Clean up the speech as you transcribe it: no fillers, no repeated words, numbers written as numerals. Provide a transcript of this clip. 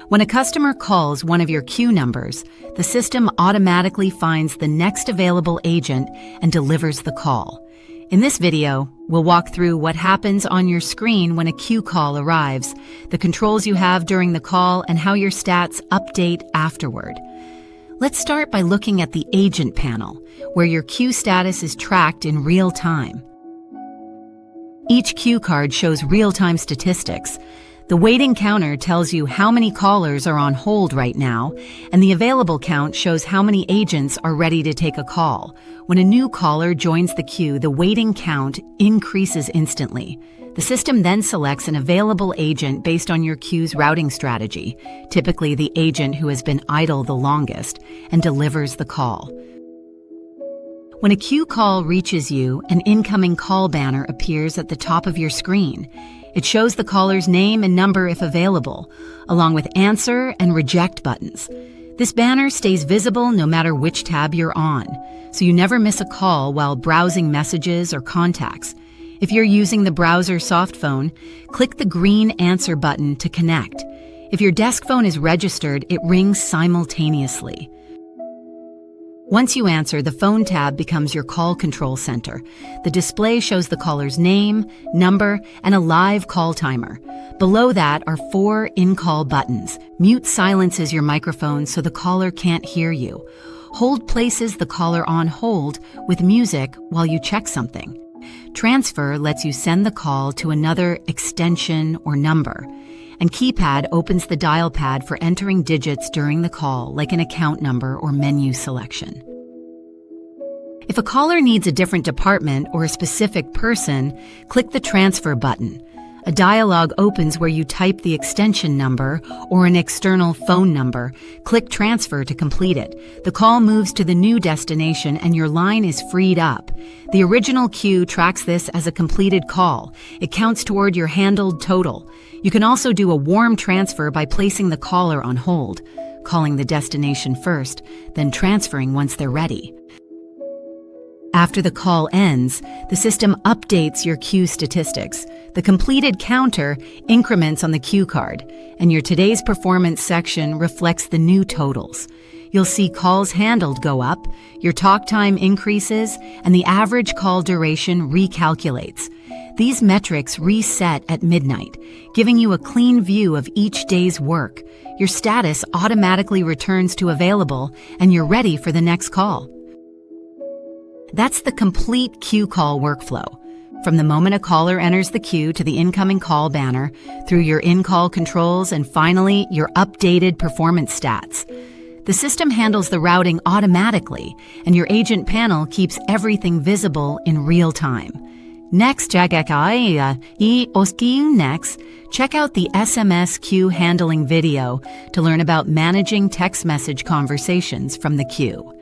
When a customer calls one of your queue numbers, the system automatically finds the next available agent and delivers the call. In this video, we'll walk through what happens on your screen when a queue call arrives, the controls you have during the call, and how your stats update afterward. Let's start by looking at the agent panel, where your queue status is tracked in real time. Each queue card shows real-time statistics. The waiting counter tells you how many callers are on hold right now, and the available count shows how many agents are ready to take a call. When a new caller joins the queue, the waiting count increases instantly. The system then selects an available agent based on your queue's routing strategy, typically the agent who has been idle the longest, and delivers the call. When a queue call reaches you, an incoming call banner appears at the top of your screen. It shows the caller's name and number if available, along with answer and reject buttons. This banner stays visible no matter which tab you're on, so you never miss a call while browsing messages or contacts. If you're using the browser softphone, click the green answer button to connect. If your desk phone is registered, it rings simultaneously. Once you answer, the phone tab becomes your call control center. The display shows the caller's name, number, and a live call timer. Below that are 4 in-call buttons. Mute silences your microphone so the caller can't hear you. Hold places the caller on hold with music while you check something. Transfer lets you send the call to another extension or number. And Keypad opens the dial pad for entering digits during the call, like an account number or menu selection. If a caller needs a different department or a specific person, click the transfer button. A dialog opens where you type the extension number or an external phone number. Click transfer to complete it. The call moves to the new destination and your line is freed up. The original queue tracks this as a completed call. It counts toward your handled total. You can also do a warm transfer by placing the caller on hold, calling the destination first, then transferring once they're ready. After the call ends, the system updates your queue statistics. The completed counter increments on the queue card, and your Today's Performance section reflects the new totals. You'll see calls handled go up, your talk time increases, and the average call duration recalculates. These metrics reset at midnight, giving you a clean view of each day's work. Your status automatically returns to available, and you're ready for the next call. That's the complete queue call workflow. From the moment a caller enters the queue to the incoming call banner, through your in-call controls, and finally, your updated performance stats. The system handles the routing automatically, and your agent panel keeps everything visible in real time. Next, check out the SMS queue handling video to learn about managing text message conversations from the queue.